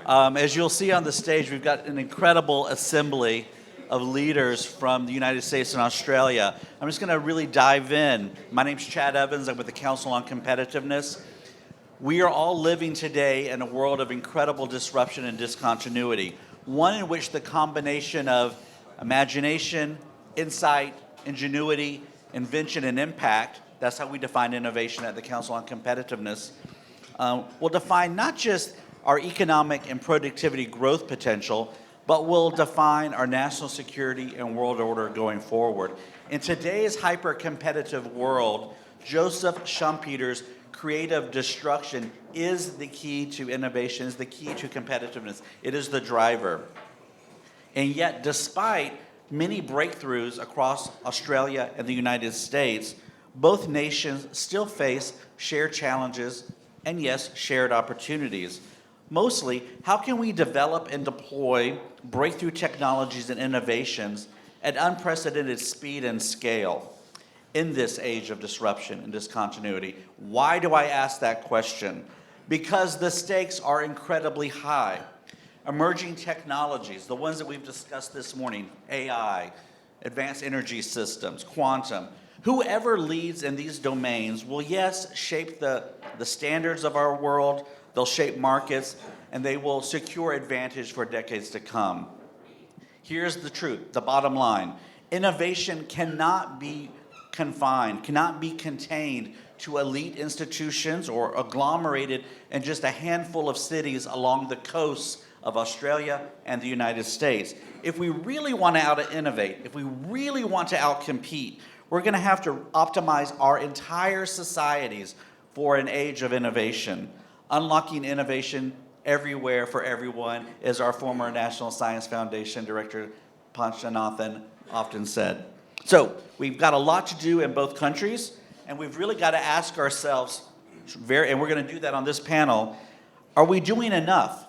As you'll see on the stage, we've got an incredible assembly of leaders from the United States and Australia. I'm just going to really dive in. My name's Chad Evans. I'm with the Council on Competitiveness. We are all living today in a world of incredible disruption and discontinuity, one in which the combination of imagination, insight, ingenuity, invention, and impact, that's how we define innovation at the Council on Competitiveness, will define not just our economic and productivity growth potential, but will define our national security and world order going forward. In today's hyper-competitive world, Joseph Schumpeter's creative destruction is the key to innovation, is the key to competitiveness. It is the driver. And yet, despite many breakthroughs across Australia and the United States, both nations still face shared challenges and, yes, shared opportunities. Mostly, how can we develop and deploy breakthrough technologies and innovations at unprecedented speed and scale in this age of disruption and discontinuity? Why do I ask that question? Because the stakes are incredibly high. Emerging technologies, the ones that we've discussed this morning, AI, advanced energy systems, quantum, whoever leads in these domains will, yes, shape the standards of our world, they'll shape markets, and they will secure advantage for decades to come. Here's the truth, the bottom line. Innovation cannot be confined, cannot be contained to elite institutions or agglomerated in just a handful of cities along the coasts of Australia and the United States. If we really want to out-innovate, if we really want to out-compete, we're going to have to optimize our entire societies for an age of innovation. Unlocking innovation everywhere for everyone, as our former National Science Foundation Director Panchanathan often said. So we've got a lot to do in both countries, and we've really got to ask ourselves, and we're going to do that on this panel, are we doing enough?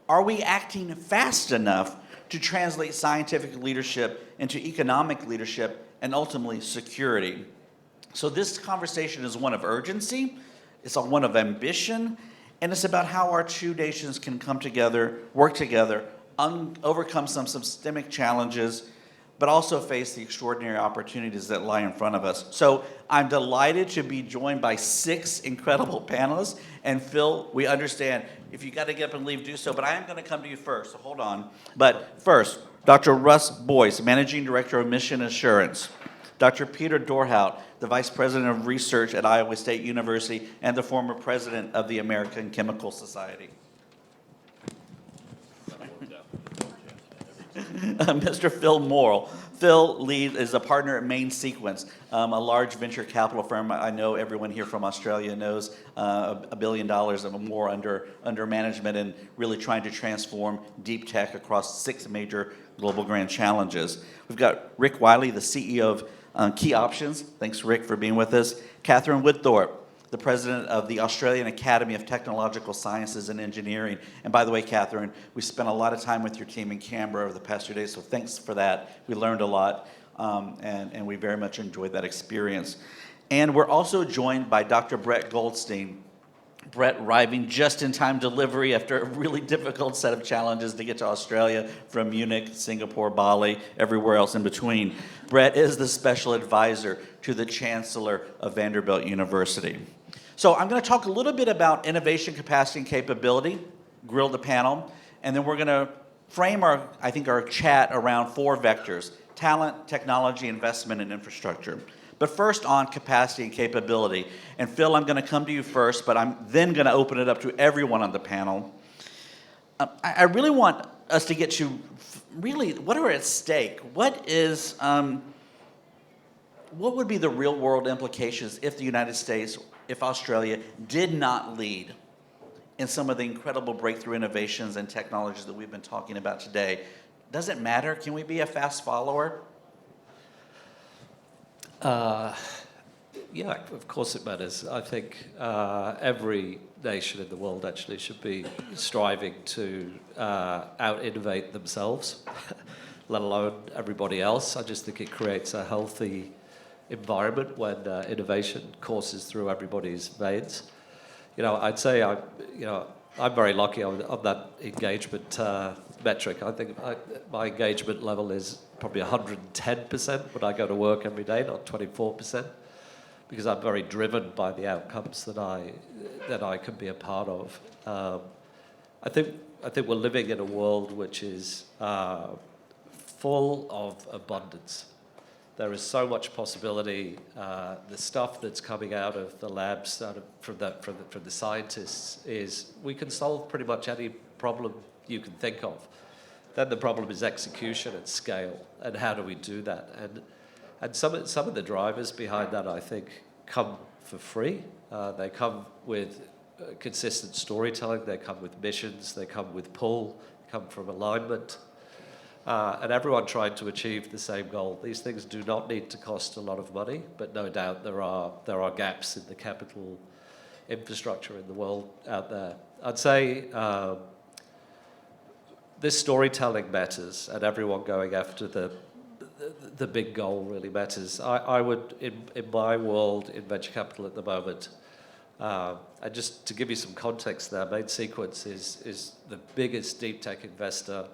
Are we acting fast enough to translate scientific leadership into economic leadership and ultimately security? So this conversation is one of urgency, it's one of ambition, and it's about how our two nations can come together, work together, overcome some systemic challenges, but also face the extraordinary opportunities that lie in front of us. So I'm delighted to be joined by 6 incredible panelists. And Phil, we understand if you got to get up and leave, do so. But I am going to come to you first, so hold on. But first, Dr. Russ Boyce, Managing Director of Mission Assurance. Dr. Peter Dorhout, the Vice President of Research at Iowa State University and the former President of the American Chemical Society. Mr. Phil Morrill. Phil is a partner at Main Sequence, a large venture capital firm. I know everyone here from Australia knows $1 billion or more under management and really trying to transform deep tech across 6 major global grand challenges. We've got Rick Wiley, the CEO of Key Options. Thanks, Rick, for being with us. Catherine Woodthorpe, the president of the Australian Academy of Technological Sciences and Engineering. And by the way, Catherine, we spent a lot of time with your team in Canberra over the past 2 days, so thanks for that. We learned a lot, and we very much enjoyed that experience. And we're also joined by Dr. Brett Goldstein. Brett arriving just in time delivery after a really difficult set of challenges to get to Australia from Munich, Singapore, Bali, everywhere else in between. Brett is the special advisor to the Chancellor of Vanderbilt University. So I'm going to talk a little bit about innovation, capacity, and capability, grill the panel, and then we're going to frame our chat around 4 vectors: talent, technology, investment, and infrastructure. But first on capacity and capability. And Phil, I'm going to come to you first, but I'm then going to open it up to everyone on the panel. I really want us to get to really what are at stake. What would be the real world implications if the United States, if Australia did not lead in some of the incredible breakthrough innovations and technologies that we've been talking about today? Does it matter? Can we be a fast follower? Yeah, of course it matters. I think every nation in the world actually should be striving to out-innovate themselves, let alone everybody else. I just think it creates a healthy environment when innovation courses through everybody's veins. I'd say I'm very lucky on that engagement metric. I think my engagement level is probably 110% when I go to work every day, not 24%, because I'm very driven by the outcomes that I can be a part of. I think we're living in a world which is full of abundance. There is so much possibility. The stuff that's coming out of the labs, from the scientists, is we can solve pretty much any problem you can think of. Then the problem is execution at scale, and how do we do that? And some of the drivers behind that, I think, come for free. They come with consistent storytelling. They come with missions. They come with pull. They come from alignment. And everyone trying to achieve the same goal. These things do not need to cost a lot of money, but no doubt there are gaps in the capital infrastructure in the world out there. I'd say this storytelling matters, and everyone going after the big goal really matters. I would, in my world, in venture capital at the moment, and just to give you some context there, Main Sequence is the biggest deep tech investor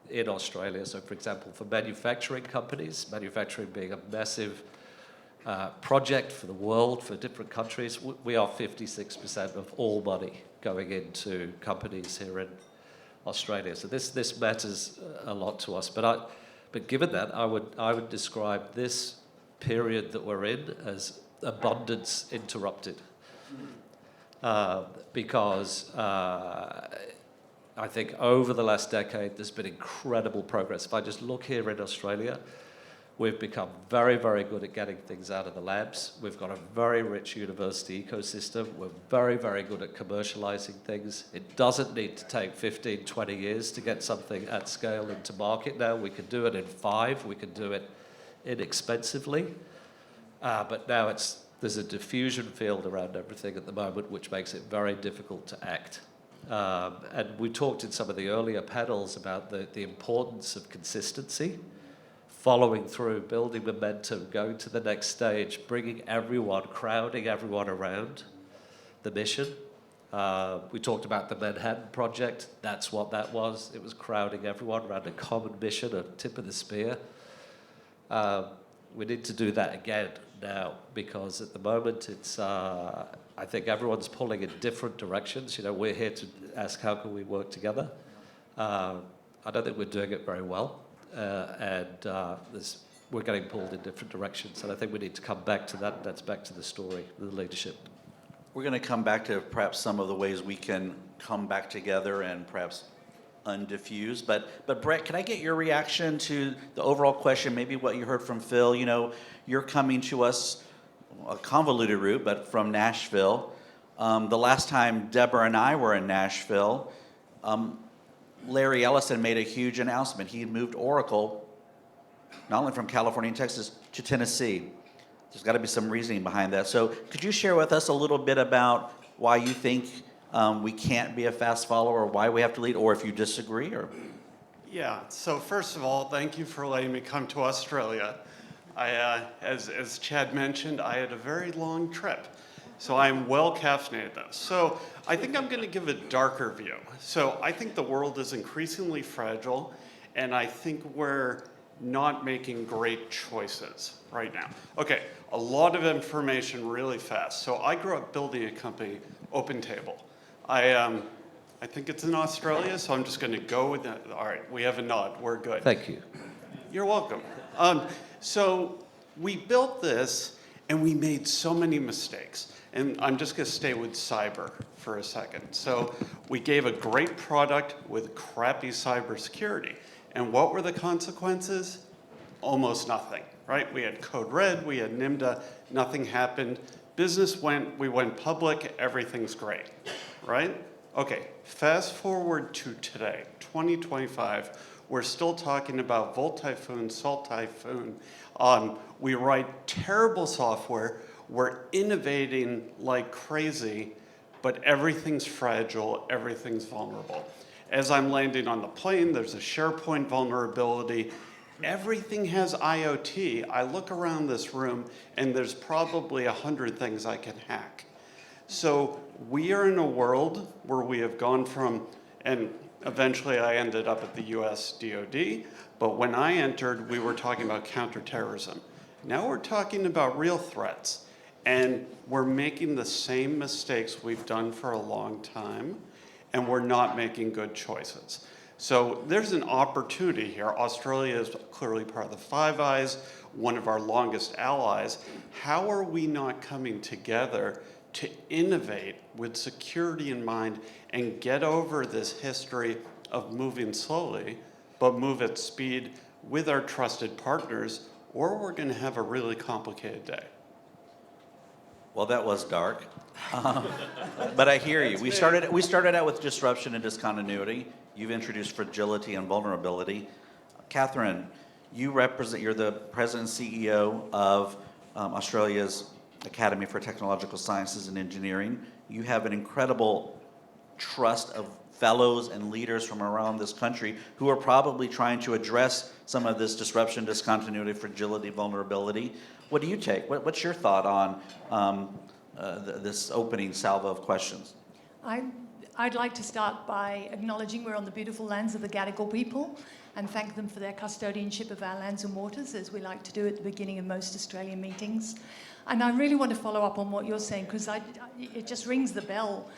in Australia. So, for example, for manufacturing companies, manufacturing being a massive project for the world, for different countries, we are 56% of all money going into companies here in Australia. So this matters a lot to us. But given that, I would describe this period that we're in as abundance interrupted, because I think over the last decade, there's been incredible progress. If I just look here in Australia, we've become very, very good at getting things out of the labs. We've got a very rich university ecosystem. We're very, very good at commercializing things. It doesn't need to take 15, 20 years to get something at scale into market now. We can do it in 5. We can do it inexpensively. But now there's a diffusion field around everything at the moment, which makes it very difficult to act. And we talked in some of the earlier panels about the importance of consistency, following through, building momentum, going to the next stage, bringing everyone, crowding everyone around the mission. We talked about the Manhattan Project. That's what that was. It was crowding everyone around a common mission, a tip of the spear. We need to do that again now, because at the moment it's I think everyone's pulling in different directions. We're here to ask how can we work together. I don't think we're doing it very well, and we're getting pulled in different directions. And I think we need to come back to that. That's back to the story, the leadership. We're going to come back to perhaps some of the ways we can come back together and perhaps undiffuse. But Brett, can I get your reaction to the overall question, maybe what you heard from Phil? You're coming to us a convoluted route, but from Nashville. The last time Deborah and I were in Nashville, Larry Ellison made a huge announcement. He moved Oracle, not only from California and Texas, to Tennessee. There's got to be some reasoning behind that. So could you share with us a little bit about why you think we can't be a fast follower, or why we have to lead, or if you disagree? Or Yeah, so first of all, thank you for letting me come to Australia. As Chad mentioned, I had a very long trip, so I'm well caffeinated though. So I think I'm going to give a darker view. So I think the world is increasingly fragile, and I think we're not making great choices right now. Okay, a lot of information really fast. So I grew up building a company, OpenTable. I think it's in Australia, so I'm just going to go with that. All right, we have a nod. We're good. Thank you. You're welcome. So we built this, and we made so many mistakes. And I'm just going to stay with cyber for a second. So we gave a great product with crappy cybersecurity. And what were the consequences? Almost nothing, right? We had Code Red, we had NIMDA, nothing happened. We went public, everything's great, right? Okay, fast forward to today, 2025. We're still talking about Volt Typhoon, Salt Typhoon. We write terrible software. We're innovating like crazy, but everything's fragile, everything's vulnerable. As I'm landing on the plane, there's a SharePoint vulnerability. Everything has IoT. I look around this room, and there's probably 100 things I can hack. So we are in a world where we have gone from, and eventually I ended up at the US DoD, but when I entered, we were talking about counterterrorism. Now we're talking about real threats, and we're making the same mistakes we've done for a long time, and we're not making good choices. So there's an opportunity here. Australia is clearly part of the Five Eyes, one of our longest allies. How are we not coming together to innovate with security in mind and get over this history of moving slowly, but move at speed with our trusted partners, or we're going to have a really complicated day. Well, that was dark. But I hear you. We started out with disruption and discontinuity. You've introduced fragility and vulnerability. Catherine, you're the president and CEO of Australia's Academy for Technological Sciences and Engineering. You have an incredible trust of fellows and leaders from around this country who are probably trying to address some of this disruption, discontinuity, fragility, vulnerability. What do you take? What's your thought on this opening salvo of questions? I'd like to start by acknowledging we're on the beautiful lands of the Gadigal people and thank them for their custodianship of our lands and waters, as we like to do at the beginning of most Australian meetings. And I really want to follow up on what you're saying, because it just rings the bell.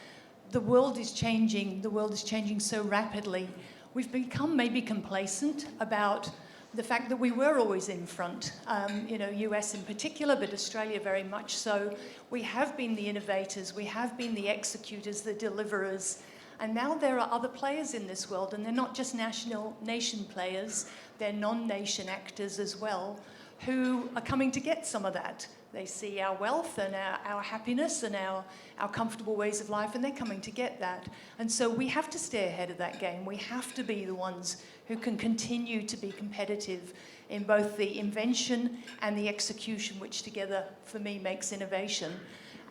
The world is changing. The world is changing so rapidly. We've become maybe complacent about the fact that we were always in front, US in particular, but Australia very much so. We have been the innovators, we have been the executors, the deliverers, and now there are other players in this world, and they're not just nation players, they're non-nation actors as well, who are coming to get some of that. They see our wealth and our happiness and our comfortable ways of life, and they're coming to get that. And so we have to stay ahead of that game. We have to be the ones who can continue to be competitive in both the invention and the execution, which together, for me, makes innovation.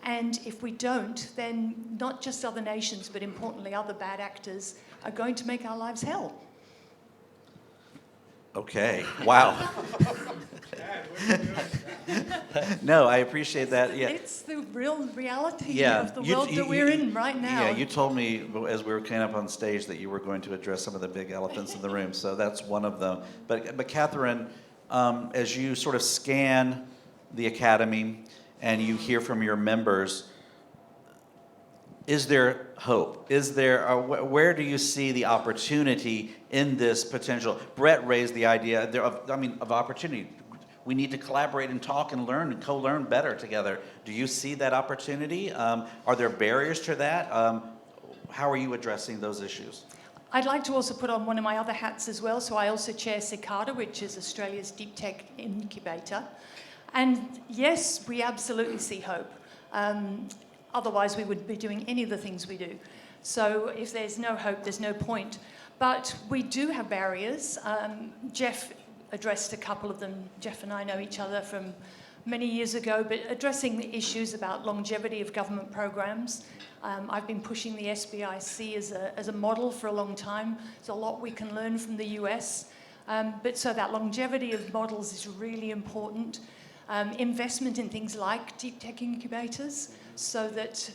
And if we don't, then not just other nations, but importantly, other bad actors are going to make our lives hell. Okay. Wow. No, I appreciate that. Yeah. It's the real reality Yeah. of the world that we're in right now. Yeah, you told me as we were coming up on stage that you were going to address some of the big elephants in the room, so that's one of them. But Catherine, as you sort of scan the academy and you hear from your members, is there hope? Is there, where do you see the opportunity in this potential? Brett raised the idea of opportunity. We need to collaborate and talk and learn and co-learn better together. Do you see that opportunity? Are there barriers to that? How are you addressing those issues? I'd like to also put on one of my other hats as well. So I also chair CICADA, which is Australia's deep tech incubator. And yes, we absolutely see hope. Otherwise, we wouldn't be doing any of the things we do. So if there's no hope, there's no point. But we do have barriers. Jeff addressed a couple of them. Jeff and I know each other from many years ago, but addressing the issues about longevity of government programs. I've been pushing the SBIC as a model for a long time. There's a lot we can learn from the US. But so that longevity of models is really important. Investment in things like deep tech incubators, so that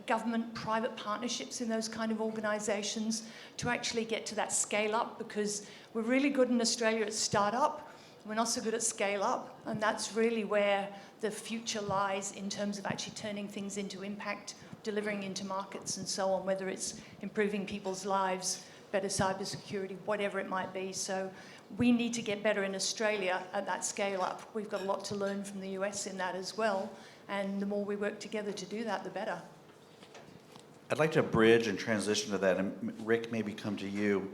government-private partnerships in those kind of organisations to actually get to that scale up, because we're really good in Australia at start-up, we're not so good at scale-up, and that's really where the future lies in terms of actually turning things into impact, delivering into markets and so on, whether it's improving people's lives, better cybersecurity, whatever it might be. So we need to get better in Australia at that scale-up. We've got a lot to learn from the US in that as well. And the more we work together to do that, the better. I'd like to bridge and transition to that. And Rick, maybe come to you.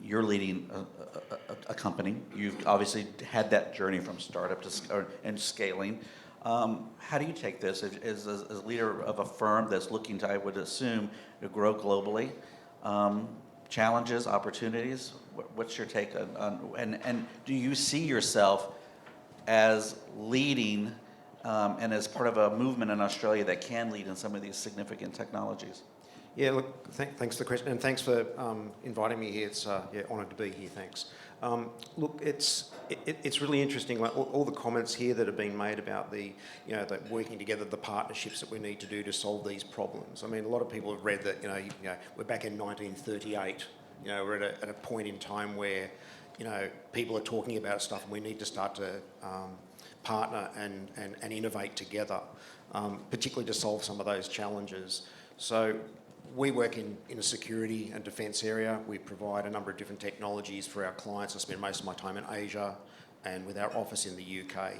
You're leading a company. You've obviously had that journey from startup and scaling. How do you take this as a leader of a firm that's looking to, I would assume, to grow globally? Challenges, opportunities? What's your take on and do you see yourself as leading and as part of a movement in Australia that can lead in some of these significant technologies? Yeah, look, thanks for the question, and thanks for inviting me here. It's honoured to be here. Thanks. Look, it's really interesting. Like all the comments here that have been made about the working together, the partnerships that we need to do to solve these problems. I mean, a lot of people have read that. We're back in 1938. We're at a point in time where people are talking about stuff, and we need to start to partner and innovate together, particularly to solve some of those challenges. So we work in a security and defence area. We provide a number of different technologies for our clients. I spend most of my time in Asia and with our office in the UK.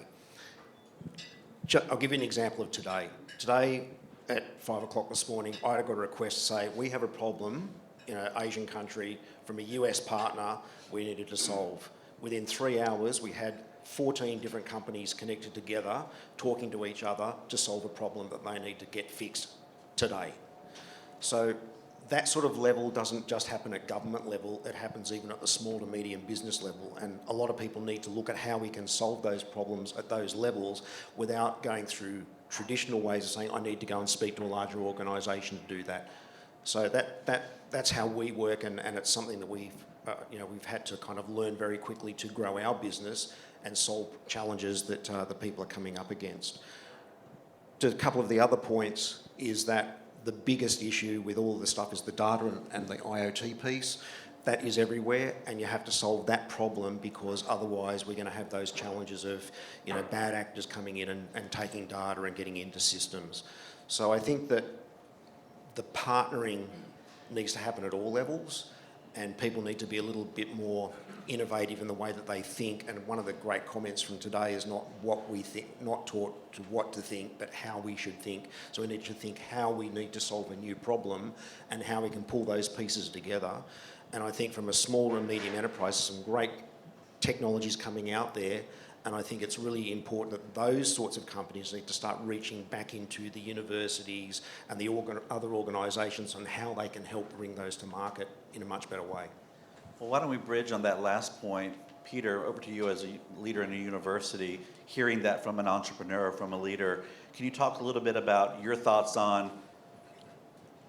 I'll give you an example of today. Today at 5 o'clock this morning, I got a request to say, we have a problem in an Asian country from a US partner we needed to solve. Within 3 hours, we had 14 different companies connected together, talking to each other to solve a problem that they need to get fixed today. So that sort of level doesn't just happen at government level, it happens even at the small to medium business level. And a lot of people need to look at how we can solve those problems at those levels without going through traditional ways of saying, I need to go and speak to a larger organisation to do that. So that's how we work, and it's something that we've had to kind of learn very quickly to grow our business and solve challenges that the people are coming up against. To a couple of the other points is that the biggest issue with all of this stuff is the data and the IoT piece. That is everywhere, and you have to solve that problem, because otherwise we're going to have those challenges of bad actors coming in and taking data and getting into systems. So I think that the partnering needs to happen at all levels, and people need to be a little bit more innovative in the way that they think. And one of the great comments from today is not what we think, not taught to what to think, but how we should think. So we need to think how we need to solve a new problem and how we can pull those pieces together. And I think from a small and medium enterprise, some great technologies coming out there. And I think it's really important that those sorts of companies need to start reaching back into the universities and the other organisations on how they can help bring those to market in a much better way. Well, why don't we bridge on that last point? Peter, over to you as a leader in a university, hearing that from an entrepreneur, from a leader. Can you talk a little bit about your thoughts on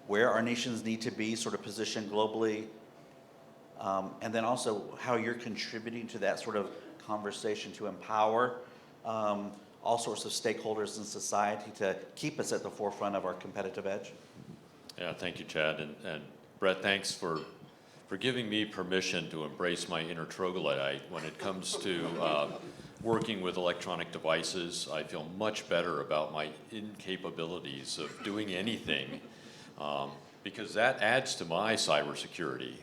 where our nations need to be sort of positioned globally, and then also how you're contributing to that sort of conversation to empower all sorts of stakeholders in society to keep us at the forefront of our competitive edge? Yeah, thank you, Chad. And Brett, thanks for giving me permission to embrace my inner troglodyte when it comes to working with electronic devices. I feel much better about my incapabilities of doing anything, because that adds to my cybersecurity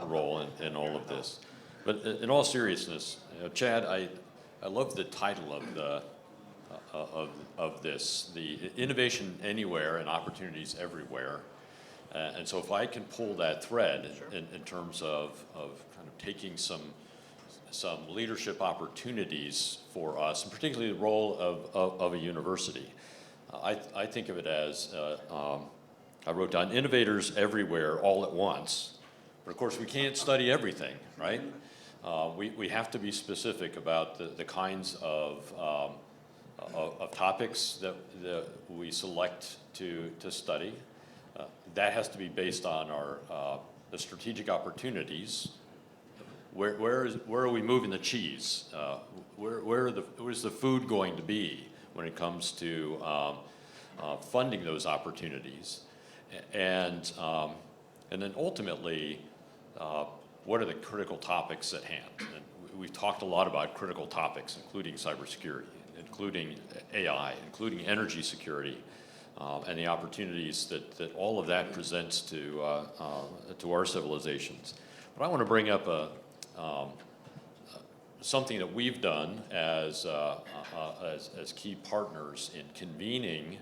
role in all of this. But in all seriousness, Chad, I love the title of this, the Innovation Anywhere and Opportunities Everywhere. And so if I can pull that thread in terms of kind of taking some leadership opportunities for us, and particularly the role of a university, I think of it as, I wrote down innovators everywhere all at once. But of course we can't study everything, right? We have to be specific about the kinds of topics that we select to study. That has to be based on the strategic opportunities. Where are we moving the cheese? Where's the food going to be when it comes to funding those opportunities? And then ultimately, what are the critical topics at hand? And we've talked a lot about critical topics, including cybersecurity, including AI, including energy security, and the opportunities that all of that presents to our civilizations. But I want to bring up something that we've done as key partners in convening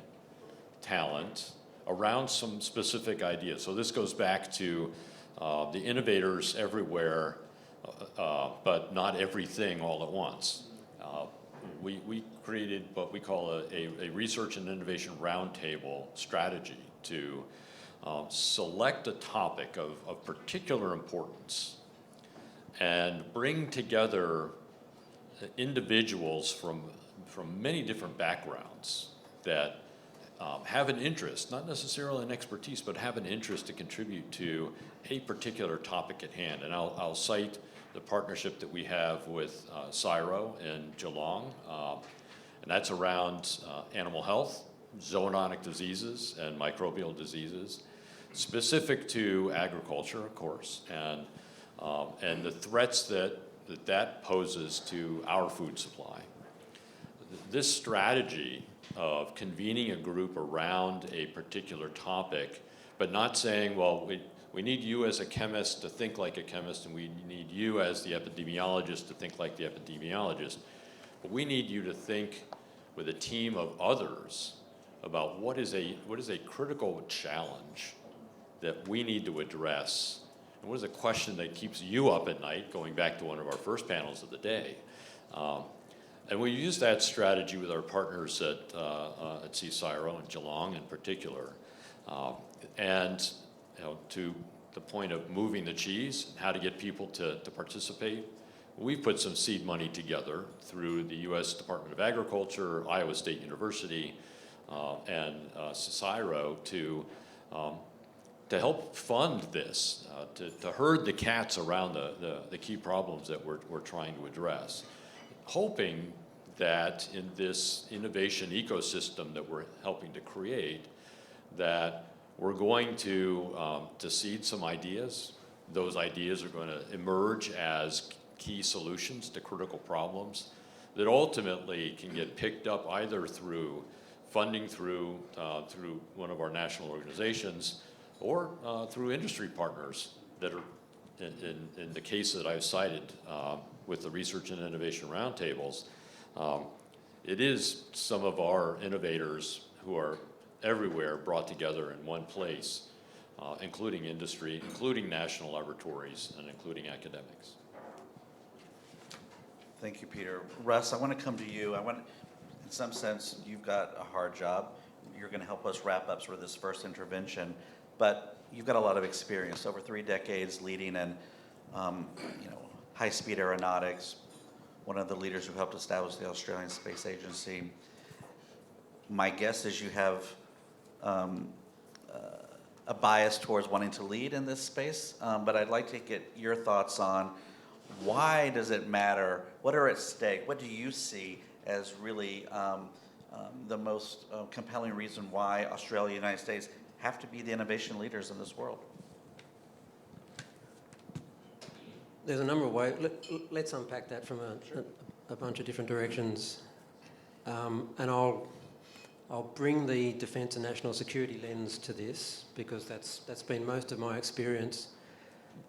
talent around some specific ideas. So this goes back to the innovators everywhere, but not everything all at once. We created what we call a research and innovation roundtable strategy to select a topic of particular importance and bring together individuals from many different backgrounds that have an interest, not necessarily an expertise, but have an interest to contribute to a particular topic at hand. And I'll cite the partnership that we have with CSIRO in Geelong, and that's around animal health, zoonotic diseases, and microbial diseases, specific to agriculture, of course, and the threats that poses to our food supply. This strategy of convening a group around a particular topic, but not saying, well, we need you as a chemist to think like a chemist, and we need you as the epidemiologist to think like the epidemiologist, but we need you to think with a team of others about what is a critical challenge that we need to address, and what is a question that keeps you up at night, going back to one of our first panels of the day. And we use that strategy with our partners at CSIRO and Geelong in particular. And to the point of moving the cheese and how to get people to participate, we've put some seed money together through the U.S. Department of Agriculture, Iowa State University, and CSIRO to help fund this, to herd the cats around the key problems that we're trying to address, hoping that in this innovation ecosystem that we're helping to create, that we're going to seed some ideas. Those ideas are going to emerge as key solutions to critical problems that ultimately can get picked up either through funding through one of our national organizations or through industry partners that are, in the case that I've cited with the Research and Innovation Roundtables, it is some of our innovators who are everywhere brought together in one place, including industry, including national laboratories, and including academics. Thank you, Peter. Russ, I want to come to you. In some sense, you've got a hard job. You're going to help us wrap up sort of this first intervention, but you've got a lot of experience, over 3 decades leading in, high-speed aeronautics, one of the leaders who helped establish the Australian Space Agency. My guess is you have a bias towards wanting to lead in this space, but I'd like to get your thoughts on why does it matter? What are at stake? What do you see as really the most compelling reason why Australia and the United States have to be the innovation leaders in this world? There's a number of ways. Let's unpack that from a bunch of different directions. And I'll bring the defence and national security lens to this because that's been most of my experience.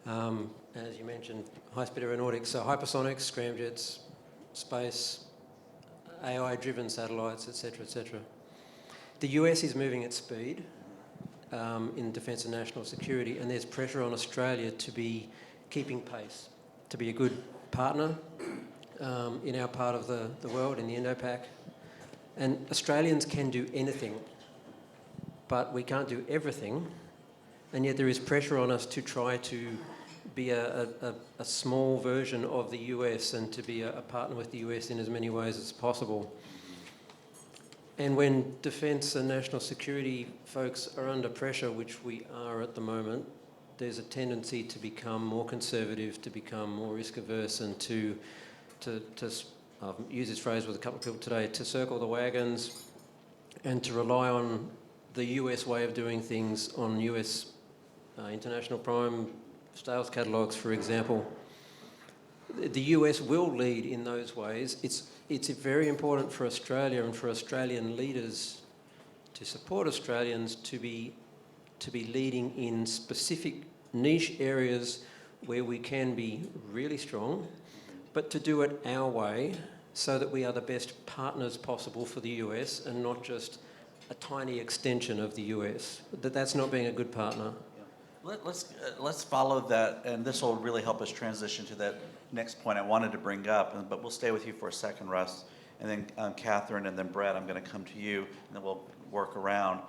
As you mentioned, high-speed aeronautics, so hypersonics, scramjets, space, AI-driven satellites, etc., etc. The US is moving at speed in defence and national security, and there's pressure on Australia to be keeping pace, to be a good partner in our part of the world, in the Indo-Pac. And Australians can do anything, but we can't do everything, and yet there is pressure on us to try to be a small version of the US and to be a partner with the US in as many ways as possible. And when defence and national security folks are under pressure, which we are at the moment, there's a tendency to become more conservative, to become more risk-averse, and to I've used this phrase with a couple of people today, to circle the wagons and to rely on the US way of doing things, on US international prime sales catalogues, for example. The US will lead in those ways. It's very important for Australia and for Australian leaders to support Australians to be leading in specific niche areas where we can be really strong, but to do it our way so that we are the best partners possible for the US and not just a tiny extension of the US. That's not being a good partner. Let's follow that, and this will really help us transition to that next point I wanted to bring up, but we'll stay with you for a second, Russ, and then Catherine, and then Brett, I'm going to come to you, and then we'll work around.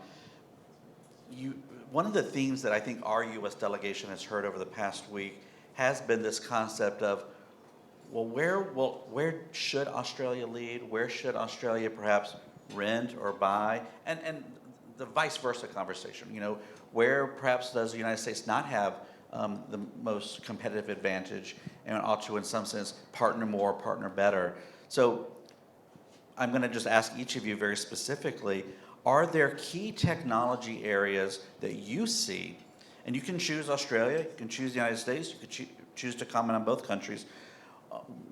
One of the themes that I think our U.S. delegation has heard over the past week has been this concept of, where should Australia lead? Where should Australia perhaps rent or buy? And the vice versa conversation. You know, where perhaps does the United States not have the most competitive advantage and ought to, in some sense, partner more, partner better? So I'm going to just ask each of you very specifically, are there key technology areas that you see, and you can choose Australia, you can choose the United States, you could choose to comment on both countries,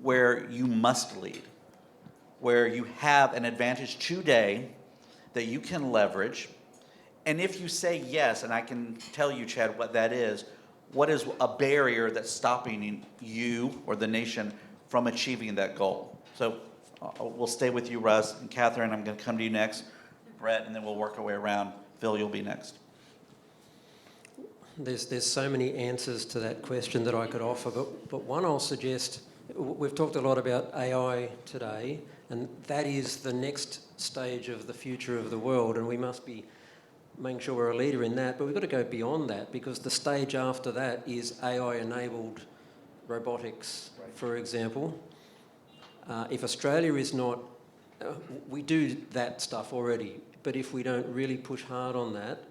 where you must lead, where you have an advantage today that you can leverage? And if you say yes, and I can tell you, Chad, what that is, what is a barrier that's stopping you or the nation from achieving that goal? So we'll stay with you, Russ, and Catherine, I'm going to come to you next. Brett, and then we'll work our way around. Phil, you'll be next. There's so many answers to that question that I could offer, but one I'll suggest, we've talked a lot about AI today, and that is the next stage of the future of the world, and we must be making sure we're a leader in that, but we've got to go beyond that, because the stage after that is AI-enabled robotics, for example. If Australia is not, we do that stuff already, but if we don't really push hard on that,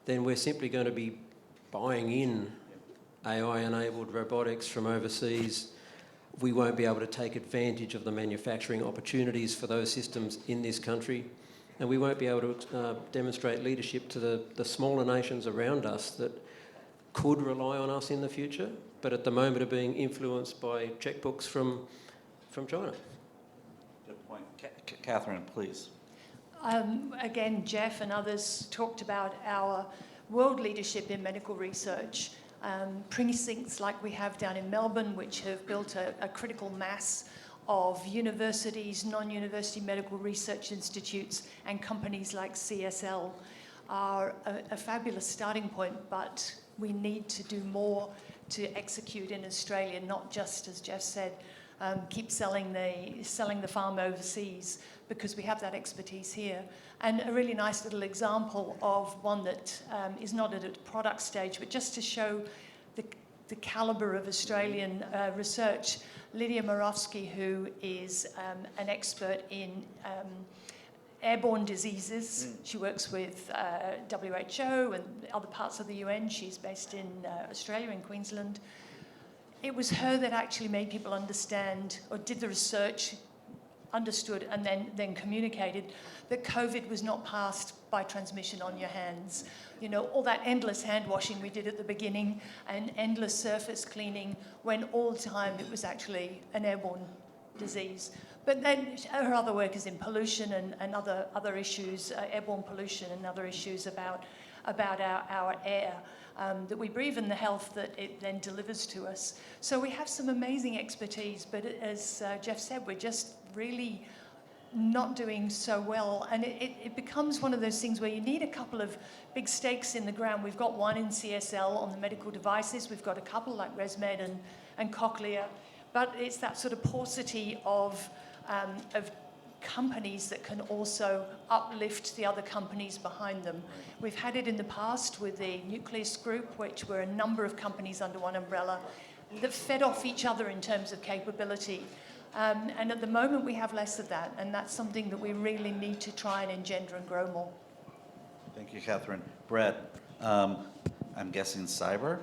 then we're simply going to be buying in AI-enabled robotics from overseas. We won't be able to take advantage of the manufacturing opportunities for those systems in this country, and we won't be able to demonstrate leadership to the smaller nations around us that could rely on us in the future, but at the moment are being influenced by checkbooks from China. Good point. Catherine, please. Again, Jeff and others talked about our world leadership in medical research. Precincts like we have down in Melbourne, which have built a critical mass of universities, non-university medical research institutes, and companies like CSL are a fabulous starting point, but we need to do more to execute in Australia, not just, as Jeff said, keep selling the farm overseas, because we have that expertise here. And a really nice little example of one that is not at a product stage, but just to show the calibre of Australian research. Lydia Moravsky, who is an expert in airborne diseases. She works with WHO and other parts of the UN. She's based in Australia, in Queensland. It was her that actually made people understand, or did the research, understood and then communicated that COVID was not passed by transmission on your hands. You know, all that endless hand washing we did at the beginning and endless surface cleaning, when all the time it was actually an airborne disease. But then her other work is in pollution and other issues, airborne pollution and other issues about our air that we breathe and the health that it then delivers to us. So we have some amazing expertise, but as Jeff said, we're just really not doing so well. And it becomes one of those things where you need a couple of big stakes in the ground. We've got one in CSL on the medical devices. We've got a couple like ResMed and Cochlear. But it's that sort of paucity of companies that can also uplift the other companies behind them. We've had it in the past with the Nucleus Group, which were a number of companies under one umbrella that fed off each other in terms of capability. And at the moment we have less of that, and that's something that we really need to try and engender and grow more. Thank you, Catherine. Brett, I'm guessing cyber?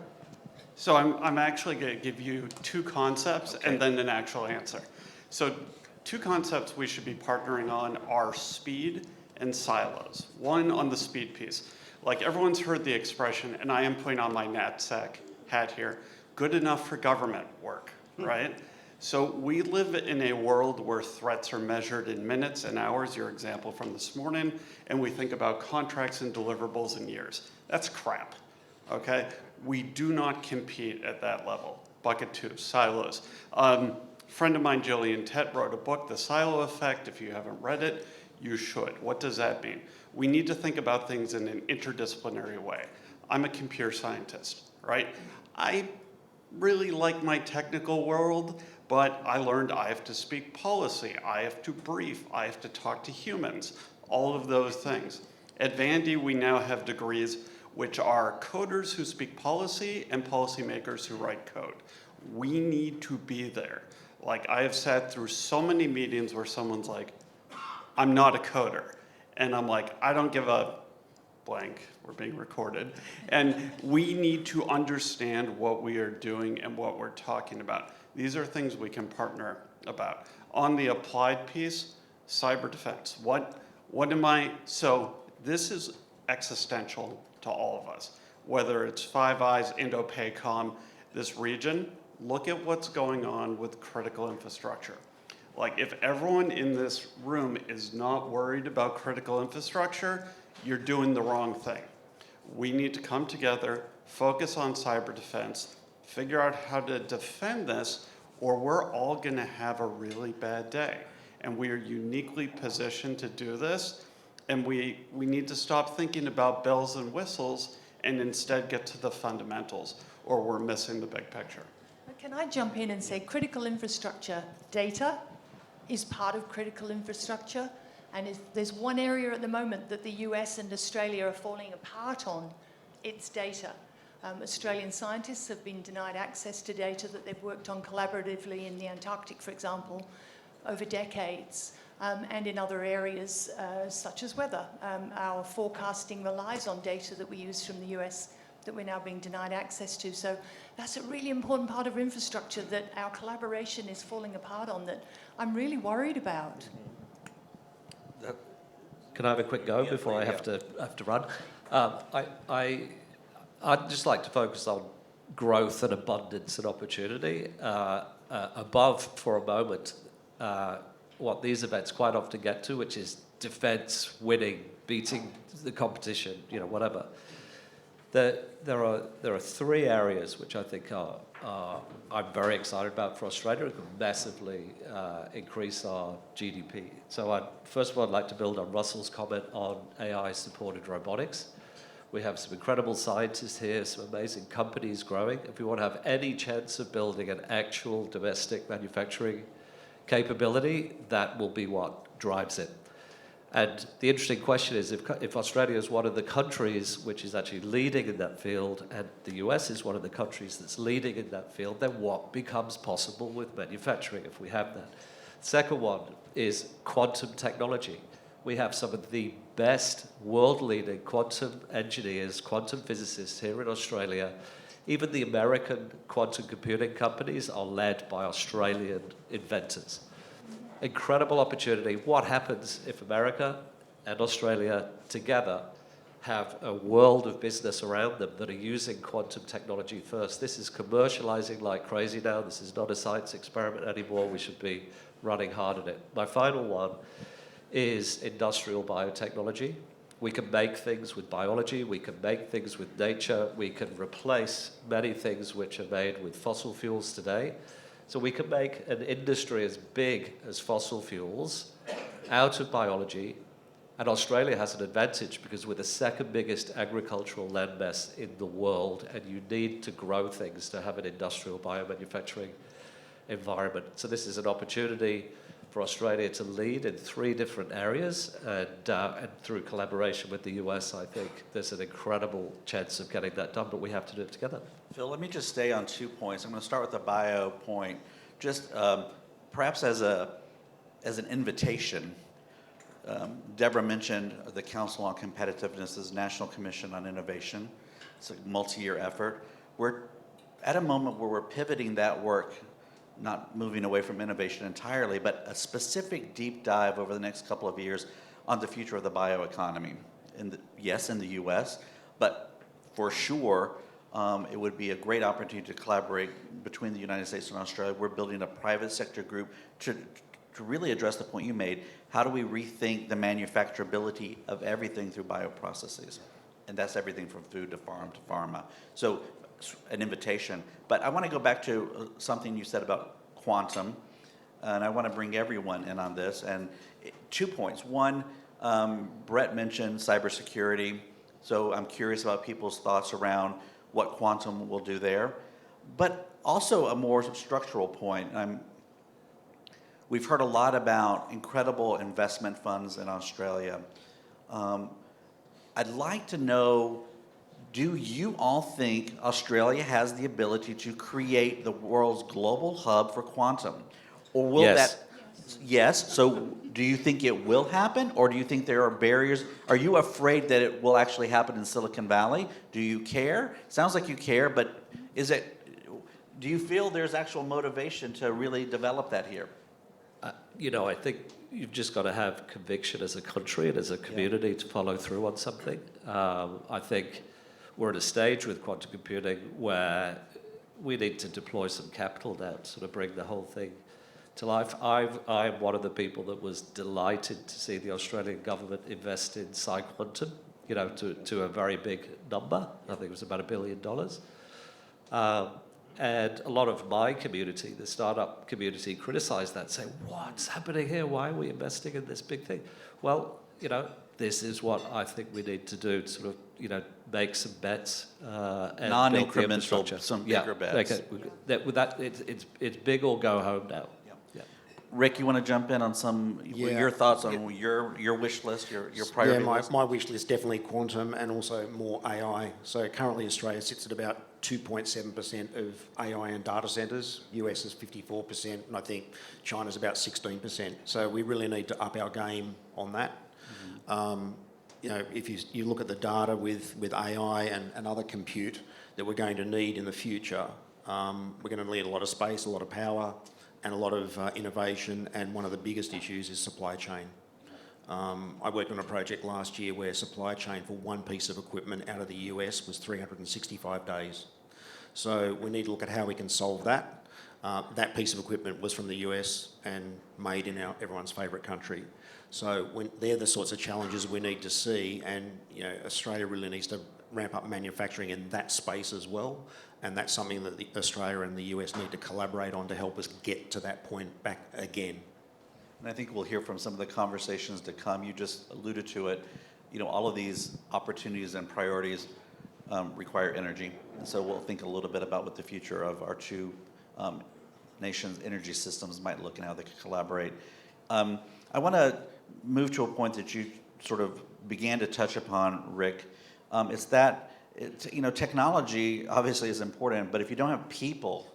So I'm actually going to give you two concepts and then an actual answer. So two concepts we should be partnering on are speed and silos. One on the speed piece. Like everyone's heard the expression, and I am putting on my NatSec hat here, good enough for government work, right? So we live in a world where threats are measured in minutes and hours, your example from this morning, and we think about contracts and deliverables in years. That's crap, okay? We do not compete at that level. Bucket two, silos. Friend of mine, Gillian Tett, wrote a book, The Silo Effect. If you haven't read it, you should. What does that mean? We need to think about things in an interdisciplinary way. I'm a computer scientist, right? I really like my technical world, but I learned I have to speak policy, I have to brief, I have to talk to humans, all of those things. At Vandy, we now have degrees which are coders who speak policy and policymakers who write code. We need to be there. Like, I have sat through so many meetings where someone's like, I'm not a coder. And I'm like, I don't give a blank, we're being recorded. And we need to understand what we are doing and what we're talking about. These are things we can partner about. On the applied piece, cyber defense. So this is existential to all of us. Whether it's Five Eyes, Indo-PACOM, this region, look at what's going on with critical infrastructure. Like, if everyone in this room is not worried about critical infrastructure, you're doing the wrong thing. We need to come together, focus on cyber defense, figure out how to defend this, or we're all gonna have a really bad day. And we are uniquely positioned to do this, and we need to stop thinking about bells and whistles and instead get to the fundamentals, or we're missing the big picture. Can I jump in and say critical infrastructure data is part of critical infrastructure? And if there's one area at the moment that the US and Australia are falling apart on, it's data. Australian scientists have been denied access to data that they've worked on collaboratively in the Antarctic, for example, over decades, and in other areas such as weather. Our forecasting relies on data that we use from the US that we're now being denied access to. So that's a really important part of infrastructure that our collaboration is falling apart on, that I'm really worried about. Can I have a quick go before I have to run? I'd just like to focus on growth and abundance and opportunity above for a moment what these events quite often get to, which is defence, winning, beating the competition, whatever. There are three areas which I think I'm very excited about for Australia. It could massively increase our GDP. So first of all, I'd like to build on Russell's comment on AI-supported robotics. We have some incredible scientists here, some amazing companies growing. If we want to have any chance of building an actual domestic manufacturing capability, that will be what drives it. And the interesting question is, if Australia is one of the countries which is actually leading in that field, and the US is one of the countries that's leading in that field, then what becomes possible with manufacturing if we have that? Second one is quantum technology. We have some of the best world-leading quantum engineers, quantum physicists here in Australia. Even the American quantum computing companies are led by Australian inventors. Incredible opportunity. What happens if America and Australia together have a world of business around them that are using quantum technology first? This is commercializing like crazy now. This is not a science experiment anymore. We should be running hard at it. My final one is industrial biotechnology. We can make things with biology. We can make things with nature. We can replace many things which are made with fossil fuels today. So we can make an industry as big as fossil fuels out of biology. And Australia has an advantage because we're the second biggest agricultural landmass in the world, and you need to grow things to have an industrial biomanufacturing environment. So this is an opportunity for Australia to lead in three different areas, and through collaboration with the US, I think there's an incredible chance of getting that done, but we have to do it together. Phil, let me just stay on 2 points. I'm going to start with the bio point. Just perhaps as an invitation, Deborah mentioned the Council on Competitiveness's National Commission on Innovation. It's a multi-year effort. We're at a moment where we're pivoting that work, not moving away from innovation entirely, but a specific deep dive over the next couple of years on the future of the bioeconomy. Yes, in the US, but for sure, it would be a great opportunity to collaborate between the United States and Australia. We're building a private sector group to really address the point you made. How do we rethink the manufacturability of everything through bioprocesses? And that's everything from food to farm to pharma. So an invitation. But I want to go back to something you said about quantum, and I want to bring everyone in on this. And 2 points. One, Brett mentioned cybersecurity, so I'm curious about people's thoughts around what quantum will do there. But also a more structural point. We've heard a lot about incredible investment funds in Australia. I'd like to know, do you all think Australia has the ability to create the world's global hub for quantum? Or will Yes. that Yes, so do you think it will happen, or do you think there are barriers? Are you afraid that it will actually happen in Silicon Valley? Do you care? Sounds like you care, but do you feel there's actual motivation to really develop that here? I think you've just got to have conviction as a country and as a community to follow through on something. I think we're at a stage with quantum computing where we need to deploy some capital now to sort of bring the whole thing to life. I'm one of the people that was delighted to see the Australian government invest in PsiQuantum, to a very big number. I think it was about $1 billion. And a lot of my community, the startup community, criticised that, saying, what's happening here? Why are we investing in this big thing? Well, this is what I think we need to do to sort of, make some bets and build the infrastructure. Non-incremental, some bigger bets. It's big or go home now. Yeah. Rick, you want to jump in on your thoughts on your wish list, your priority list? My wish list definitely quantum and also more AI. So currently Australia sits at about 2.7% of AI and data centres. US is 54%, and I think China's about 16%. So we really need to up our game on that. If you look at the data with AI and other compute that we're going to need in the future, we're going to need a lot of space, a lot of power, and a lot of innovation, and one of the biggest issues is supply chain. I worked on a project last year where supply chain for one piece of equipment out of the US was 365 days. So we need to look at how we can solve that. That piece of equipment was from the US and made in everyone's favourite country. So they're the sorts of challenges we need to see, and Australia really needs to ramp up manufacturing in that space as well. And that's something that Australia and the US need to collaborate on to help us get to that point back again. And I think we'll hear from some of the conversations to come. You just alluded to it. All of these opportunities and priorities require energy. And so we'll think a little bit about what the future of our two nations' energy systems might look and how they could collaborate. I want to move to a point that you sort of began to touch upon, Rick. It's that technology obviously is important, but if you don't have people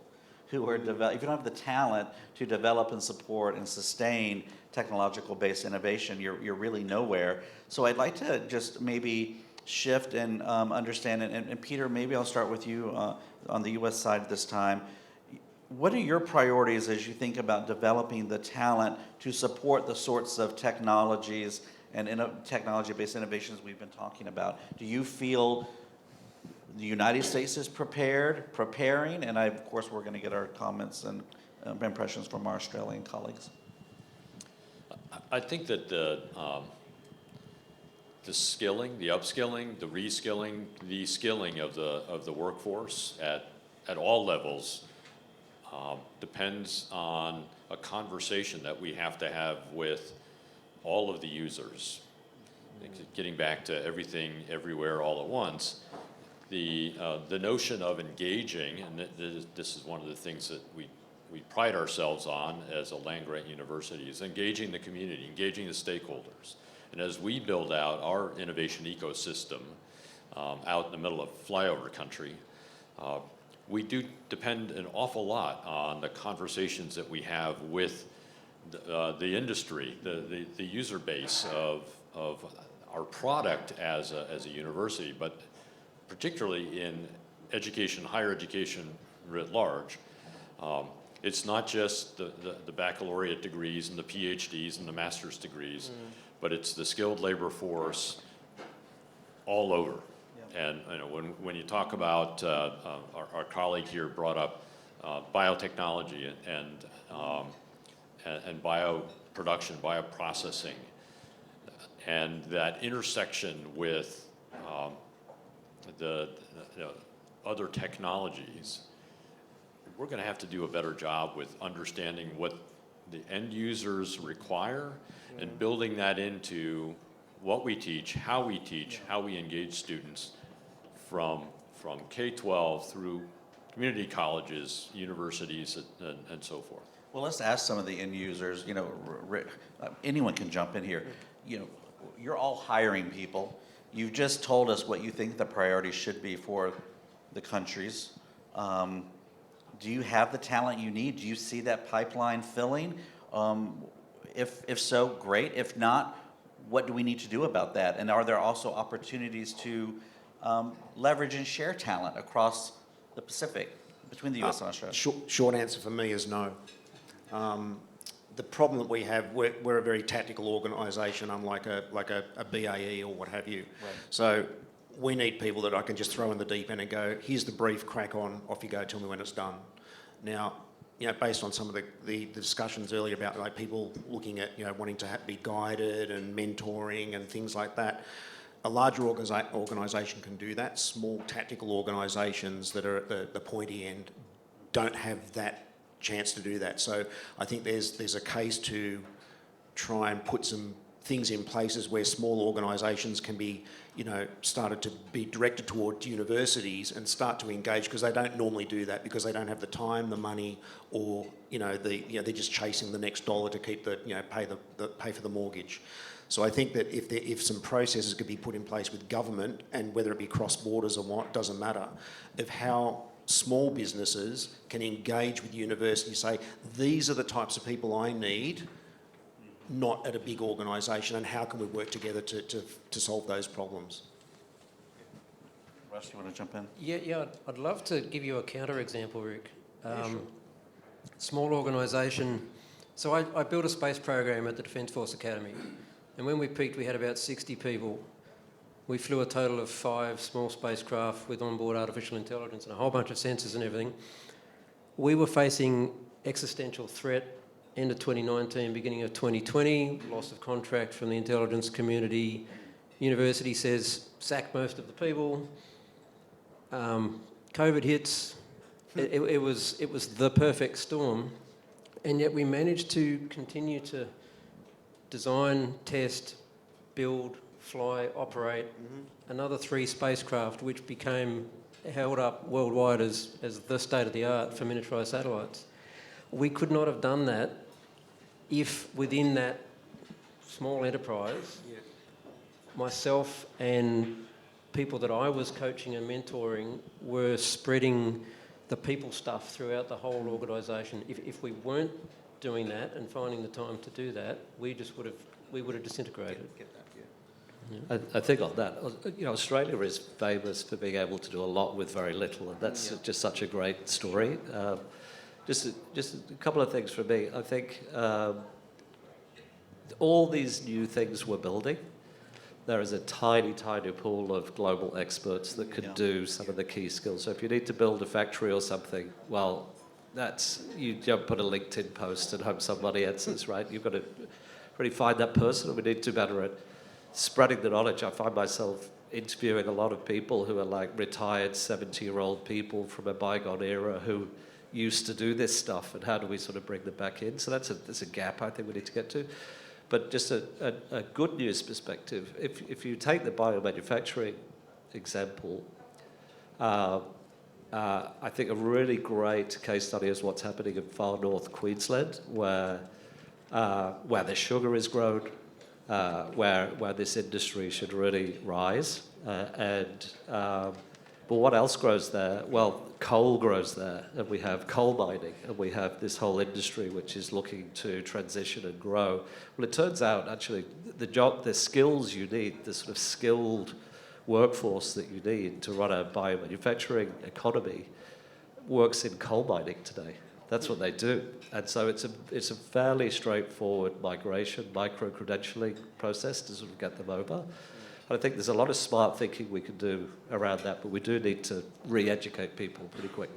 who are if you don't have the talent to develop and support and sustain technological-based innovation, you're really nowhere. So I'd like to just maybe shift and understand, and Peter, maybe I'll start with you on the U.S. side this time. What are your priorities as you think about developing the talent to support the sorts of technologies and technology-based innovations we've been talking about? Do you feel the United States is preparing? And of course, we're going to get our comments and impressions from our Australian colleagues. I think that the skilling, the upskilling, the reskilling, the skilling of the workforce at all levels depends on a conversation that we have to have with all of the users. Getting back to everything, everywhere, all at once, the notion of engaging, and this is one of the things that we pride ourselves on as a land-grant university, is engaging the community, engaging the stakeholders. And as we build out our innovation ecosystem out in the middle of flyover country, we do depend an awful lot on the conversations that we have with the industry, the user base of our product as a university, but particularly in education, higher education writ large. It's not just the baccalaureate degrees and the PhDs and the master's degrees, but it's the skilled labor force all over. And when you talk about, our colleague here brought up biotechnology and bioproduction, bioprocessing, and that intersection with the other technologies, we're going to have to do a better job with understanding what the end users require and building that into what we teach, how we engage students from K-12 through community colleges, universities, and so forth. Well, let's ask some of the end users. Anyone can jump in here. You're all hiring people. You've just told us what you think the priorities should be for the countries. Do you have the talent you need? Do you see that pipeline filling? If so, great. If not, what do we need to do about that? And are there also opportunities to leverage and share talent across the Pacific between the U.S. and Australia? Short answer for me is no. The problem that we have, we're a very tactical organisation, unlike a BAE or what have you. Right. So we need people that I can just throw in the deep end and go, here's the brief, crack on, off you go, tell me when it's done. Now, based on some of the discussions earlier about like people looking at, wanting to be guided and mentoring and things like that, a larger organisation can do that. Small tactical organisations that are at the pointy end don't have that chance to do that. So I think there's a case to try and put some things in places where small organisations can be, started to be directed towards universities and start to engage, because they don't normally do that because they don't have the time, the money, or they're just chasing the next dollar to keep pay for the mortgage. So I think that if some processes could be put in place with government, and whether it be cross borders or what, doesn't matter, of how small businesses can engage with universities, say, these are the types of people I need, not at a big organisation, and how can we work together to solve those problems? Russ, you want to jump in? Yeah, I'd love to give you a counter-example, Rick. Sure. Small organisation. So I built a space program at the Defence Force Academy, and when we peaked, we had about 60 people. We flew a total of 5 small spacecraft with onboard artificial intelligence and a whole bunch of sensors and everything. We were facing existential threat end of 2019, beginning of 2020, loss of contract from the intelligence community. University says, sack most of the people. COVID hits. It was the perfect storm. And yet we managed to continue to design, test, build, fly, operate another 3 spacecraft, which became held up worldwide as the state of the art for miniaturised satellites. We could not have done that if within that small enterprise, myself and people that I was coaching and mentoring were spreading the people stuff throughout the whole organisation. If we weren't doing that and finding the time to do that, we would have disintegrated. I think on that, Australia is famous for being able to do a lot with very little, and that's just such a great story. Just a couple of things from me. I think all these new things we're building, there is a tiny, tiny pool of global experts that could do some of the key skills. So if you need to build a factory or something, well, you don't put a LinkedIn post and hope somebody answers, right? You've got to really find that person, and we need to do better at spreading the knowledge. I find myself interviewing a lot of people who are like retired 70-year-old people from a bygone era who used to do this stuff, and how do we sort of bring them back in? So that's a gap I think we need to get to. But just a good news perspective, if you take the biomanufacturing example, I think a really great case study is what's happening in far north Queensland, where the sugar is grown, where this industry should really rise. But what else grows there? Well, coal grows there, and we have coal mining, and we have this whole industry which is looking to transition and grow. Well, it turns out, actually, the skills you need, the sort of skilled workforce that you need to run a biomanufacturing economy works in coal mining today. That's what they do. And so it's a fairly straightforward micro-credentialing process to sort of get them over. And I think there's a lot of smart thinking we can do around that, but we do need to re-educate people pretty quick.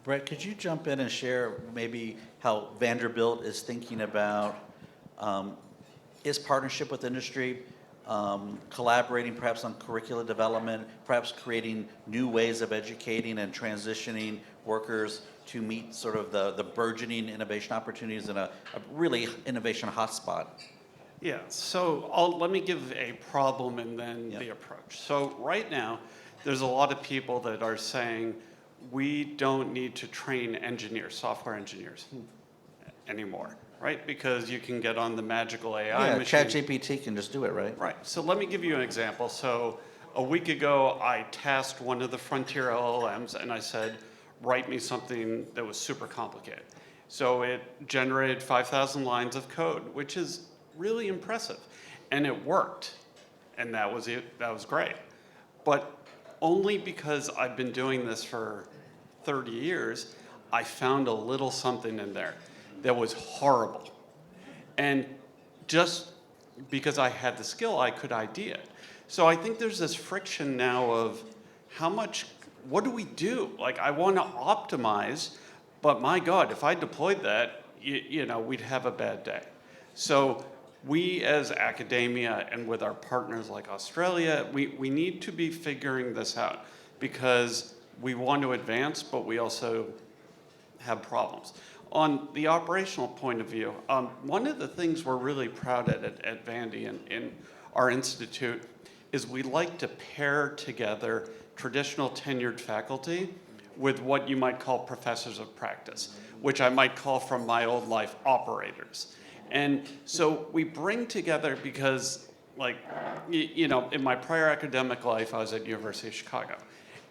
Brett, could you jump in and share maybe how Vanderbilt is thinking about its partnership with industry, collaborating perhaps on curricula development, perhaps creating new ways of educating and transitioning workers to meet sort of the burgeoning innovation opportunities in a really innovation hotspot? Yeah, so let me give a problem and then the approach. So right now, there's a lot of people that are saying, we don't need to train engineers, software engineers anymore, right? Because you can get on the magical AI machine. ChatGPT can just do it, right? Right, so let me give you an example. So a week ago, I tasked one of the frontier LLMs and I said, write me something that was super complicated. So it generated 5,000 lines of code, which is really impressive. And it worked. And that was it. That was great. But only because I've been doing this for 30 years, I found a little something in there that was horrible. And just because I had the skill, I could ID it. So I think there's this friction now of what do we do? Like, I want to optimize, but my God, if I deployed that, we'd have a bad day. So we as academia and with our partners like Australia, we need to be figuring this out because we want to advance, but we also have problems. On the operational point of view, one of the things we're really proud at Vandy and in our institute is we like to pair together traditional tenured faculty with what you might call professors of practice, which I might call from my old life operators. And so we bring together because, like, in my prior academic life, I was at University of Chicago.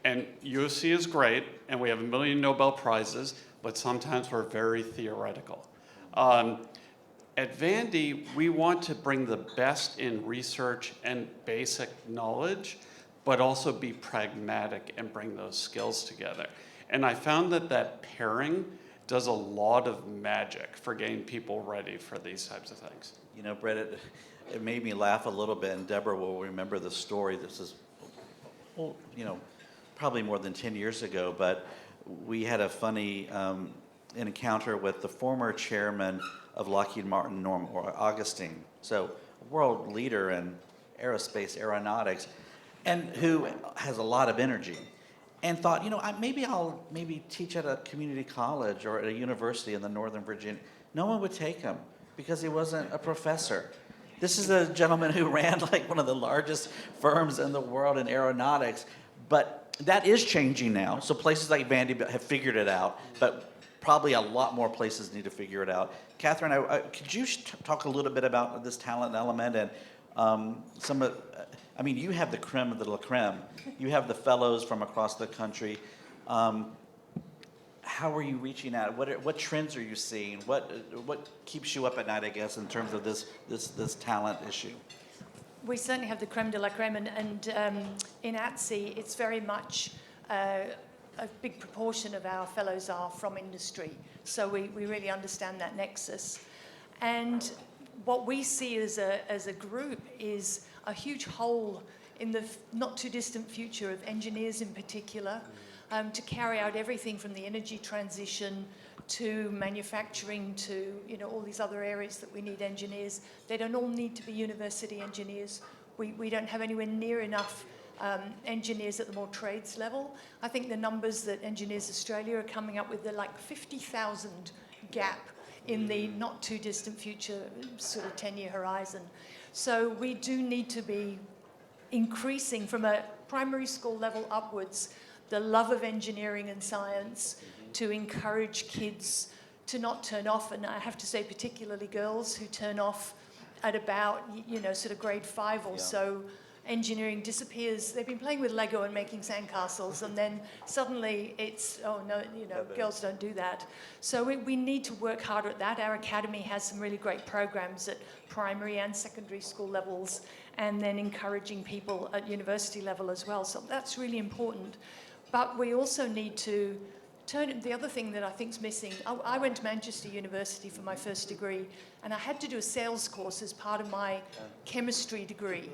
And USC is great, and we have 1 million Nobel Prizes, but sometimes we're very theoretical. At Vandy, we want to bring the best in research and basic knowledge, but also be pragmatic and bring those skills together. And I found that pairing does a lot of magic for getting people ready for these types of things. You know, Brett, it made me laugh a little bit, and Deborah will remember the story. This is, well, probably more than 10 years ago, but we had a funny encounter with the former chairman of Lockheed Martin, Norm Augustine, so a world leader in aerospace aeronautics, and who has a lot of energy, and thought, I'll teach at a community college or at a university in the Northern Virginia. No one would take him because he wasn't a professor. This is a gentleman who ran like one of the largest firms in the world in aeronautics, but that is changing now. So places like Vandy have figured it out, but probably a lot more places need to figure it out. Catherine, could you talk a little bit about this talent element and you have the creme of the la creme. You have the fellows from across the country. How are you reaching out? What trends are you seeing? What keeps you up at night, I guess, in terms of this talent issue? We certainly have the creme de la creme, and in ATSI, it's very much a big proportion of our fellows are from industry. So we really understand that nexus. And what we see as a group is a huge hole in the not too distant future of engineers in particular, to carry out everything from the energy transition to manufacturing to all these other areas that we need engineers. They don't all need to be university engineers. We don't have anywhere near enough engineers at the more trades level. I think the numbers that Engineers Australia are coming up with, they're like 50,000 gap in the not too distant future, sort of 10-year horizon. So we do need to be increasing from a primary school level upwards the love of engineering and science, to encourage kids to not turn off, and I have to say particularly girls who turn off at about sort of grade 5 or so. Engineering disappears. They've been playing with Lego and making sandcastles, and then suddenly it's, oh no, girls don't do that. So we need to work harder at that. Our academy has some really great programs at primary and secondary school levels, and then encouraging people at university level as well. So that's really important. But we also need to the other thing that I think is missing, I went to Manchester University for my first degree, and I had to do a sales course as part of my chemistry degree.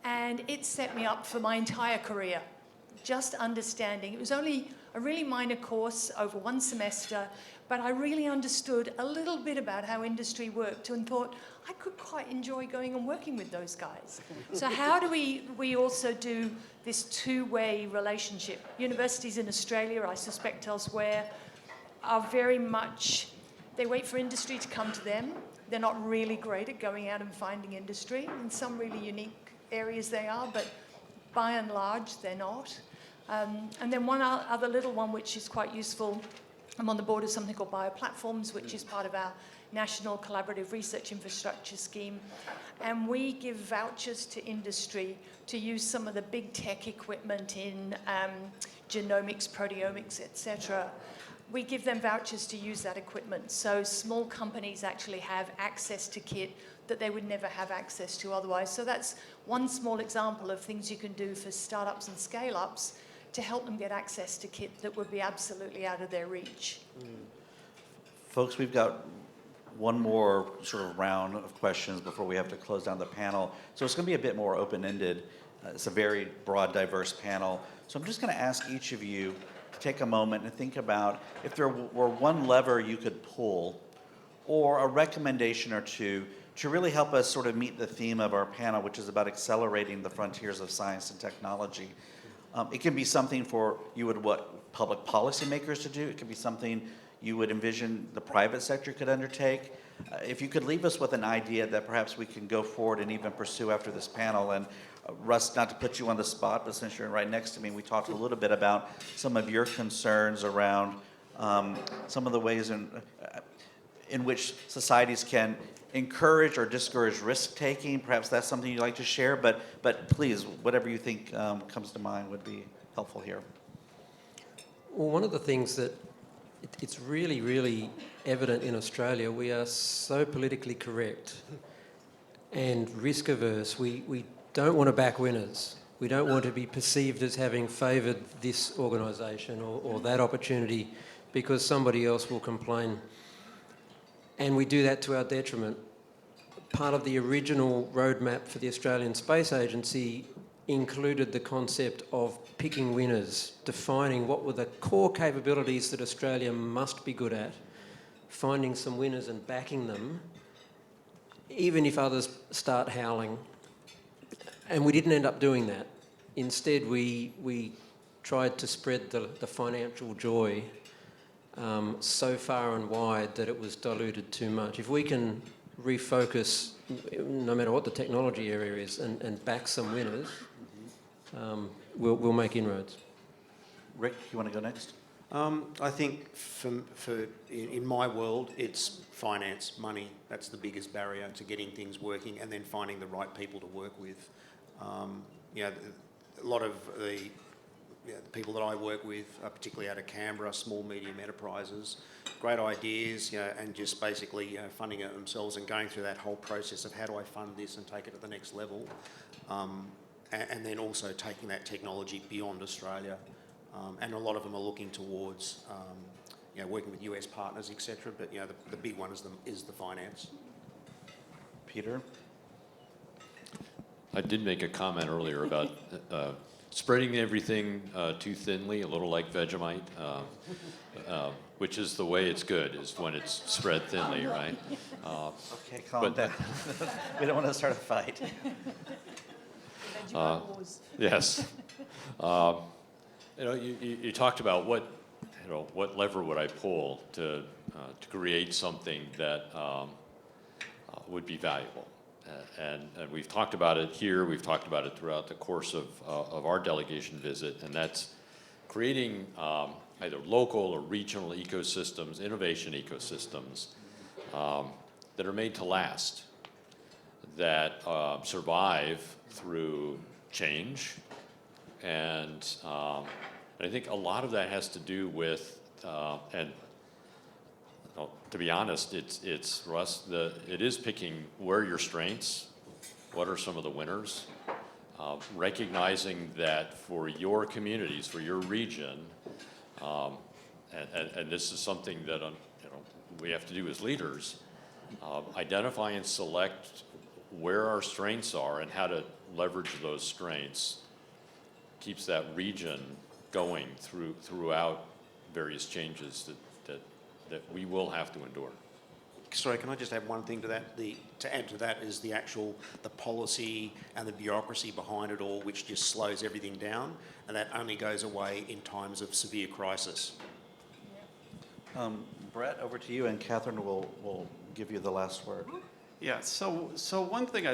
And it set me up for my entire career, just understanding. It was only a really minor course over one semester, but I really understood a little bit about how industry worked and thought I could quite enjoy going and working with those guys. So how do we also do this two-way relationship? Universities in Australia, I suspect elsewhere, are very much, they wait for industry to come to them. They're not really great at going out and finding industry. In some really unique areas they are, but by and large they're not. And then one other little one which is quite useful, I'm on the board of something called Bioplatforms, which is part of our National Collaborative Research Infrastructure Scheme, and we give vouchers to industry to use some of the big tech equipment in genomics, proteomics, etc. we give them vouchers to use that equipment. So small companies actually have access to kit that they would never have access to otherwise. So that's one small example of things you can do for startups and scale-ups to help them get access to kit that would be absolutely out of their reach. Folks, we've got one more sort of round of questions before we have to close down the panel. So it's going to be a bit more open-ended. It's a very broad, diverse panel. So I'm just going to ask each of you to take a moment and think about if there were one lever you could pull or a recommendation or two to really help us sort of meet the theme of our panel, which is about accelerating the frontiers of science and technology. It can be something for you would what public policymakers to do. It could be something you would envision the private sector could undertake. If you could leave us with an idea that perhaps we can go forward and even pursue after this panel. And Russ, not to put you on the spot, but since you're right next to me, we talked a little bit about some of your concerns around some of the ways in which societies can encourage or discourage risk-taking. Perhaps that's something you'd like to share, but please, whatever you think comes to mind would be helpful here. Well, one of the things that it's really, really evident in Australia, we are so politically correct and risk averse. We don't want to back winners. We don't want to be perceived as having favoured this organisation or that opportunity because somebody else will complain. And we do that to our detriment. Part of the original roadmap for the Australian Space Agency included the concept of picking winners, defining what were the core capabilities that Australia must be good at, finding some winners and backing them, even if others start howling. And we didn't end up doing that. Instead, we tried to spread the financial joy so far and wide that it was diluted too much. If we can refocus, no matter what the technology area is, and back some winners, we'll make inroads. Rick, you want to go next? I think in my world, it's finance, money. That's the biggest barrier to getting things working, and then finding the right people to work with. A lot of the people that I work with, particularly out of Canberra, small, medium enterprises, great ideas, and just basically funding it themselves and going through that whole process of how do I fund this and take it to the next level, and then also taking that technology beyond Australia. And a lot of them are looking towards, working with US partners, etc. But the big one is the finance. Peter? I did make a comment earlier about spreading everything too thinly, a little like Vegemite, which is the way it's good, is when it's spread thinly, right? Okay, calm down. We don't want to start a fight. Yes. You talked about what lever would I pull to create something that would be valuable. And we've talked about it here, we've talked about it throughout the course of our delegation visit, and that's creating either local or regional ecosystems, innovation ecosystems that are made to last, that survive through change. And I think a lot of that has to do with, to be honest, it's Russ. It is picking where are your strengths, what are some of the winners, recognizing that for your communities, for your region, and this is something that we have to do as leaders, identify and select where our strengths are and how to leverage those strengths. Keeps that region going throughout various changes that we will have to endure. Sorry, can I just add one thing to that? To add to that is the policy and the bureaucracy behind it all, which just slows everything down, and that only goes away in times of severe crisis. Brett, over to you, and Catherine will give you the last word. Yeah, so one thing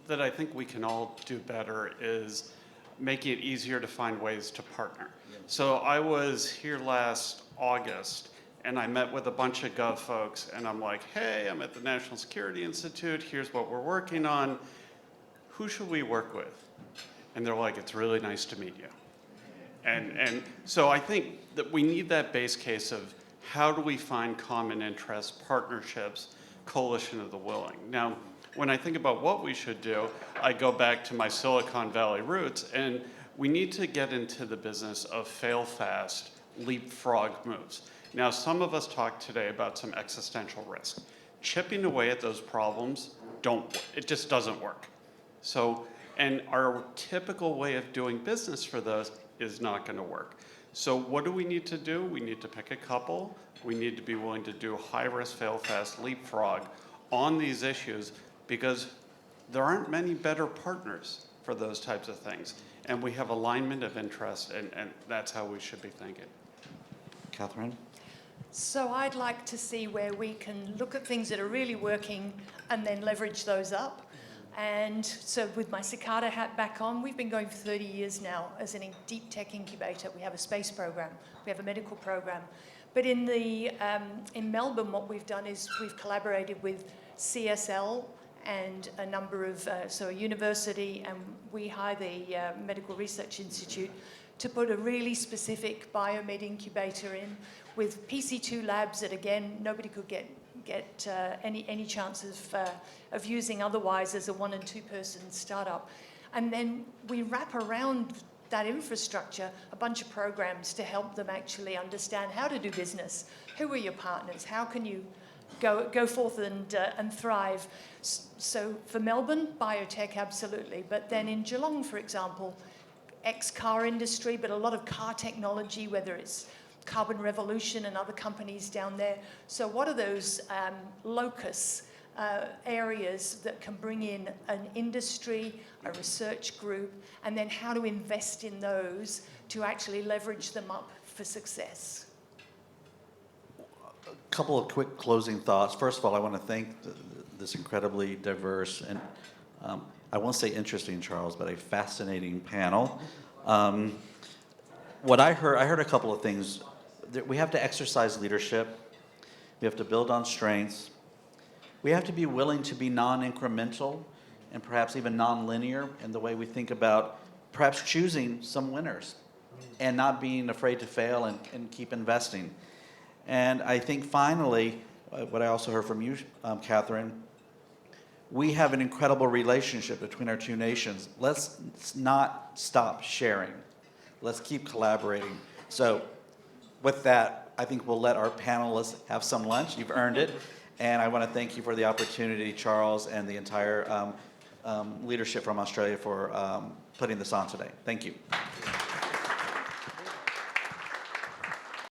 that I think we can all do better is making it easier to find ways to partner. So I was here last August, and I met with a bunch of Gov folks, and I'm like, hey, I'm at the National Security Institute, here's what we're working on. Who should we work with? And they're like, it's really nice to meet you. And so I think that we need that base case of how do we find common interests, partnerships, coalition of the willing? Now, when I think about what we should do, I go back to my Silicon Valley roots, and we need to get into the business of fail fast, leapfrog moves. Now, some of us talked today about some existential risk. Chipping away at those problems, it just doesn't work. So, and our typical way of doing business for those is not going to work. So what do we need to do? We need to pick a couple. We need to be willing to do high-risk, fail-fast, leapfrog on these issues, because there aren't many better partners for those types of things. And we have alignment of interest, and that's how we should be thinking. Catherine? So I'd like to see where we can look at things that are really working and then leverage those up. And so with my Cicada hat back on, we've been going for 30 years now as a deep tech incubator. We have a space program, we have a medical program. But in Melbourne, what we've done is we've collaborated with CSL and a number of, so a university, and we hire the Medical Research Institute to put a really specific biomed incubator in with PC2 labs that, again, nobody could get any chance of using otherwise as a 1- and 2-person startup. And then we wrap around that infrastructure a bunch of programs to help them actually understand how to do business. Who are your partners? How can you go forth and thrive? So for Melbourne, biotech, absolutely. But then in Geelong, for example, ex-car industry, but a lot of car technology, whether it's Carbon Revolution and other companies down there. So what are those locus areas that can bring in an industry, a research group, and then how to invest in those to actually leverage them up for success? A couple of quick closing thoughts. First of all, I want to thank this incredibly diverse and I won't say interesting, Charles, but a fascinating panel. What I heard a couple of things. We have to exercise leadership. We have to build on strengths. We have to be willing to be non-incremental and perhaps even non-linear in the way we think about perhaps choosing some winners and not being afraid to fail and keep investing. And I think finally, what I also heard from you, Catherine, we have an incredible relationship between our two nations. Let's not stop sharing. Let's keep collaborating. So with that, I think we'll let our panelists have some lunch. You've earned it. And I want to thank you for the opportunity, Charles, and the entire leadership from Australia for putting this on today. Thank you.